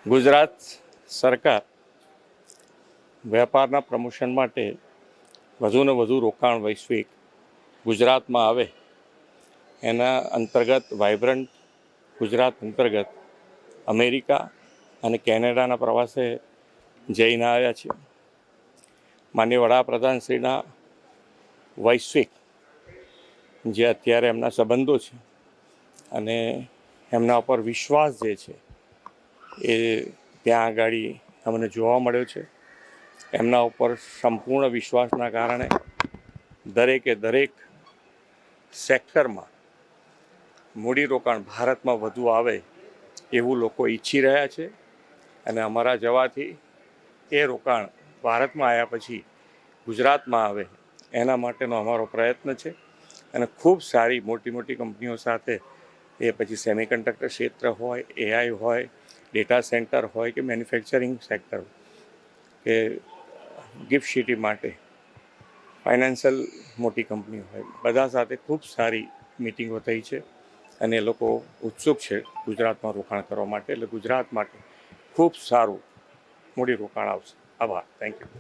ગુજરાત સરકાર વેપારના પ્રમોશન માટે વધુને વધુ રોકાણ વૈશ્વિક ગુજરાતમાં આવે એના અંતર્ગત વાઇબ્રન્ટ ગુજરાત અંતર્ગત અમેરિકા અને કેનેડાના પ્રવાસે જઈને આવ્યા છે. માનનીય વડાપ્રધાનશ્રીના વૈશ્વિક જે અત્યારે એમના સંબંધો છે અને એમના ઉપર વિશ્વાસ જે છે એ ત્યાં આગળ અમને જોવા મળ્યો છે. એમના ઉપર સંપૂર્ણ વિશ્વાસના કારણે દરેક સેક્ટરમાં મૂડીરોકાણ ભારતમાં વધુ આવે એવું લોકો ઈચ્છી રહ્યા છે અને અમારા જવાથી એ રોકાણ ભારતમાં આવ્યા પછી ગુજરાતમાં આવે એના માટેનો અમારો પ્રયત્ન છે. અને ખૂબ સારી મોટી કંપનીઓ સાથે એ પછી સેમિકન્ડક્ટર ક્ષેત્ર હોય, એઆઈ હોય, ડેટા સેન્ટર હોય કે મેન્યુફેક્ચરિંગ સેક્ટર કે ગિફ્ટ સિટી માટે ફાઇનાન્શિયલ મોટી કંપનીઓ હોય, બધા સાથે ખૂબ સારી મિટિંગો થઈ છે અને એ લોકો ઉત્સુક છે ગુજરાતમાં રોકાણ કરવા માટે. એટલે ગુજરાત માટે ખૂબ સારું મૂડી રોકાણ આવશે. આભાર. Thank you.